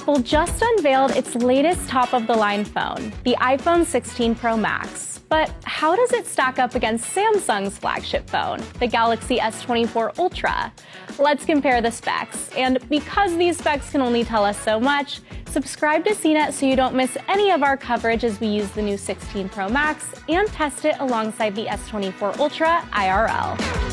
Apple just unveiled its latest top-of-the-line phone, the iPhone 16 Pro Max. But how does it stack up against Samsung's flagship phone, the Galaxy S24 Ultra? Let's compare the specs. And because these specs can only tell us so much, subscribe to CNET so you don't miss any of our coverage as we use the new 16 Pro Max and test it alongside the S24 Ultra IRL.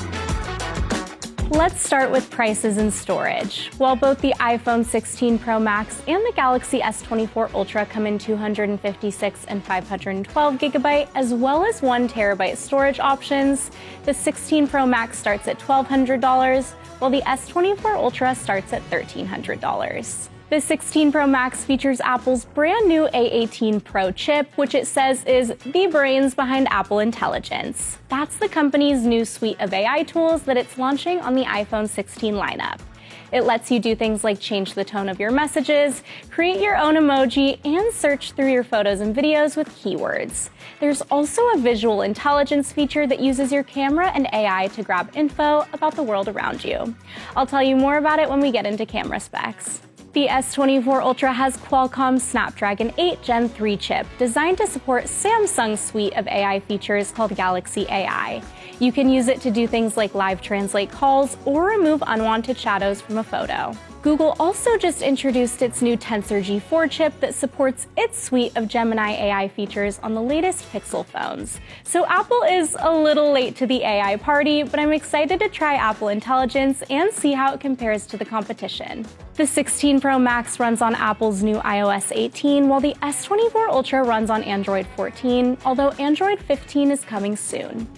Let's start with prices and storage. While both the iPhone 16 Pro Max and the Galaxy S24 Ultra come in 256 and 512 GB, as well as 1 TB storage options, the 16 Pro Max starts at $1,200, while the S24 Ultra starts at $1,300. The 16 Pro Max features Apple's brand new A18 Pro chip, which it says is the brains behind Apple Intelligence. That's the company's new suite of AI tools that it's launching on the iPhone 16 lineup. It lets you do things like change the tone of your messages, create your own emoji, and search through your photos and videos with keywords. There's also a visual intelligence feature that uses your camera and AI to grab info about the world around you. I'll tell you more about it when we get into camera specs. The S24 Ultra has Qualcomm's Snapdragon 8 Gen 3 chip, designed to support Samsung's suite of AI features called Galaxy AI. You can use it to do things like live translate calls or remove unwanted shadows from a photo. Google also just introduced its new Tensor G4 chip that supports its suite of Gemini AI features on the latest Pixel phones. So Apple is a little late to the AI party, but I'm excited to try Apple Intelligence and see how it compares to the competition. The 16 Pro Max runs on Apple's new iOS 18, while the S24 Ultra runs on Android 14, although Android 15 is coming soon.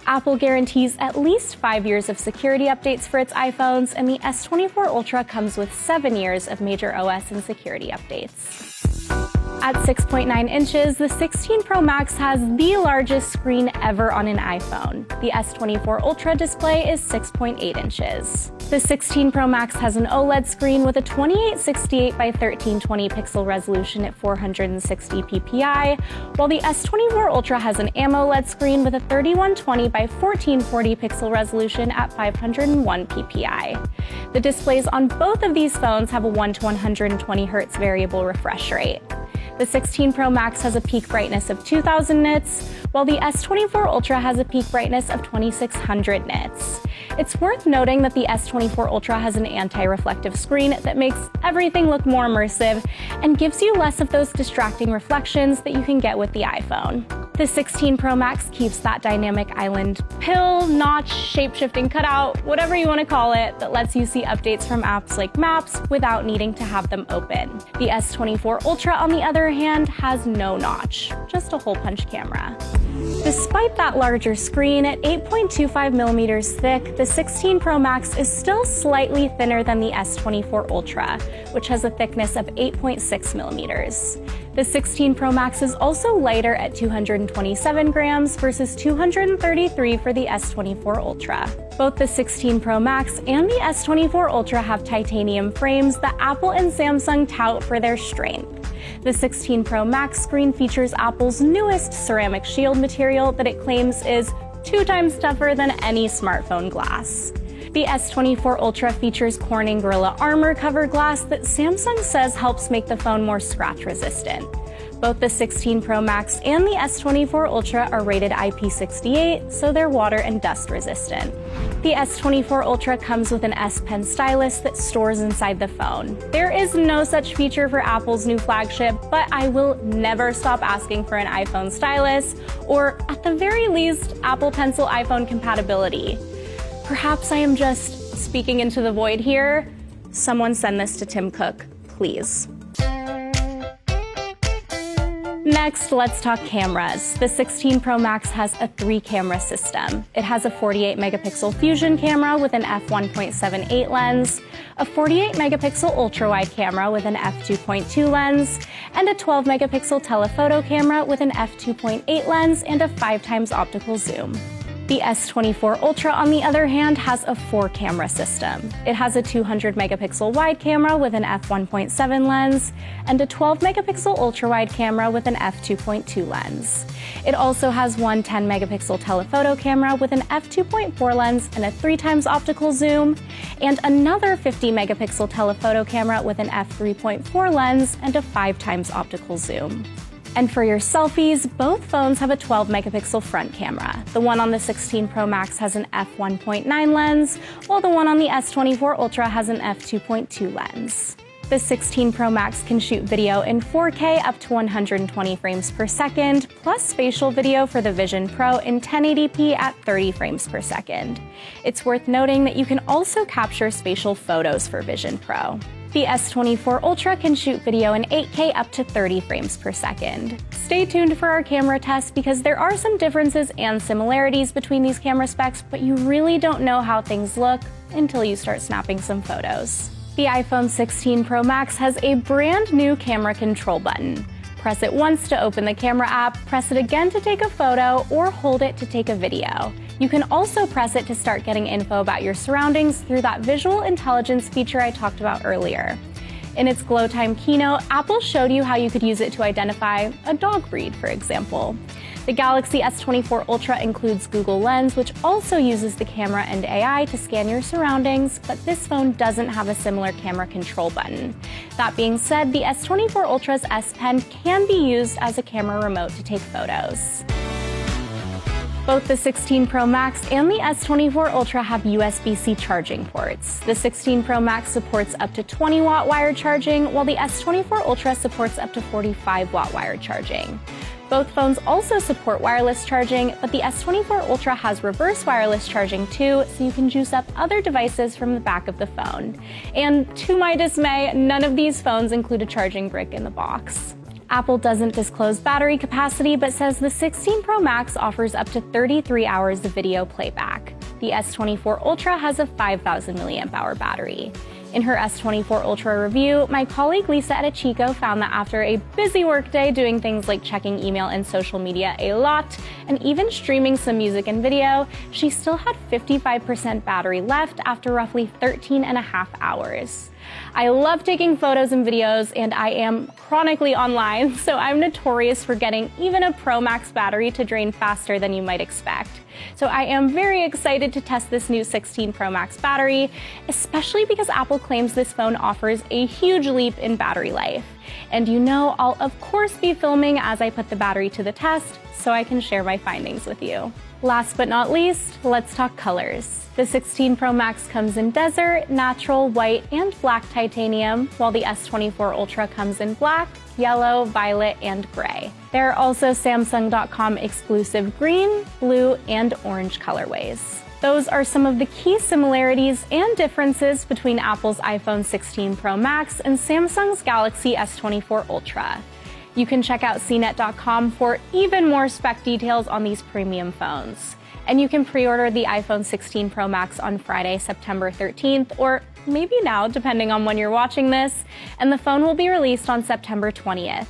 Apple guarantees at least 5 years of security updates for its iPhones, and the S24 Ultra comes with 7 years of major OS and security updates. At 6.9 inches, the 16 Pro Max has the largest screen ever on an iPhone. The S24 Ultra display is 6.8 inches. The 16 Pro Max has an OLED screen with a 2868 by 1320 pixel resolution at 460 ppi, while the S24 Ultra has an AMOLED screen with a 3120 by 1440 pixel resolution at 501 ppi. The displays on both of these phones have a 1 to 120 Hz variable refresh rate. The 16 Pro Max has a peak brightness of 2000 nits, while the S24 Ultra has a peak brightness of 2600 nits. It's worth noting that the S24 Ultra has an anti-reflective screen that makes everything look more immersive and gives you less of those distracting reflections that you can get with the iPhone. The 16 Pro Max keeps that dynamic island pill, notch, shape-shifting cutout, whatever you want to call it, that lets you see updates from apps like Maps without needing to have them open. The S24 Ultra, on the other hand, has no notch, just a hole punch camera. Despite that larger screen, at 8.25 millimeters thick, the 16 Pro Max is still slightly thinner than the S24 Ultra, which has a thickness of 8.6 millimeters. The 16 Pro Max is also lighter at 227 grams versus 233 for the S24 Ultra. Both the 16 Pro Max and the S24 Ultra have titanium frames that Apple and Samsung tout for their strength. The 16 Pro Max screen features Apple's newest ceramic shield material that it claims is 2 times tougher than any smartphone glass. The S24 Ultra features Corning Gorilla Armor cover glass that Samsung says helps make the phone more scratch resistant. Both the 16 Pro Max and the S24 Ultra are rated IP68, so they're water and dust resistant. The S24 Ultra comes with an S Pen stylus that stores inside the phone. There is no such feature for Apple's new flagship, but I will never stop asking for an iPhone stylus, or at the very least, Apple Pencil iPhone compatibility. Perhaps I am just speaking into the void here. Someone send this to Tim Cook, please. Next, let's talk cameras. The 16 Pro Max has a 3-camera system. It has a 48-megapixel fusion camera with an f1.78 lens, a 48-megapixel ultra-wide camera with an f2.2 lens, and a 12-megapixel telephoto camera with an f2.8 lens and a 5x optical zoom. The S24 Ultra, on the other hand, has a 4-camera system. It has a 200-megapixel wide camera with an f1.7 lens and a 12-megapixel ultra-wide camera with an f2.2 lens. It also has one 10-megapixel telephoto camera with an f2.4 lens and a 3x optical zoom, and another 50-megapixel telephoto camera with an f3.4 lens and a 5x optical zoom. And for your selfies, both phones have a 12-megapixel front camera. The one on the 16 Pro Max has an f1.9 lens, while the one on the S24 Ultra has an f2.2 lens. The 16 Pro Max can shoot video in 4K up to 120 frames per second, plus spatial video for the Vision Pro in 1080p at 30 frames per second. It's worth noting that you can also capture spatial photos for Vision Pro. The S24 Ultra can shoot video in 8K up to 30 frames per second. Stay tuned for our camera test because there are some differences and similarities between these camera specs, but you really don't know how things look until you start snapping some photos. The iPhone 16 Pro Max has a brand new camera control button. Press it once to open the camera app, press it again to take a photo, or hold it to take a video. You can also press it to start getting info about your surroundings through that visual intelligence feature I talked about earlier. In its Glow Time keynote, Apple showed you how you could use it to identify a dog breed, for example. The Galaxy S24 Ultra includes Google Lens, which also uses the camera and AI to scan your surroundings, but this phone doesn't have a similar camera control button. That being said, the S24 Ultra's S Pen can be used as a camera remote to take photos. Both the 16 Pro Max and the S24 Ultra have USB-C charging ports. The 16 Pro Max supports up to 20-watt wired charging, while the S24 Ultra supports up to 45-watt wired charging. Both phones also support wireless charging, but the S24 Ultra has reverse wireless charging too, so you can juice up other devices from the back of the phone. And to my dismay, none of these phones include a charging brick in the box. Apple doesn't disclose battery capacity, but says the 16 Pro Max offers up to 33 hours of video playback. The S24 Ultra has a 5,000 mAh battery. In her S24 Ultra review, my colleague Lisa Edichico found that after a busy workday doing things like checking email and social media a lot, and even streaming some music and video, she still had 55% battery left after roughly 13.5 hours. I love taking photos and videos, and I am chronically online, so I'm notorious for getting even a Pro Max battery to drain faster than you might expect. So I am very excited to test this new 16 Pro Max battery, especially because Apple claims this phone offers a huge leap in battery life. And you know I'll of course be filming as I put the battery to the test, so I can share my findings with you. Last but not least, let's talk colors. The 16 Pro Max comes in desert, natural, white, and black titanium, while the S24 Ultra comes in black, yellow, violet, and gray. There are also Samsung.com exclusive green, blue, and orange colorways. Those are some of the key similarities and differences between Apple's iPhone 16 Pro Max and Samsung's Galaxy S24 Ultra. You can check out cnet.com for even more spec details on these premium phones. And you can pre-order the iPhone 16 Pro Max on Friday, September 13th, or maybe now, depending on when you're watching this, and the phone will be released on September 20th.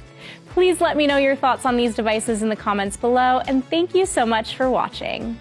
Please let me know your thoughts on these devices in the comments below, and thank you so much for watching.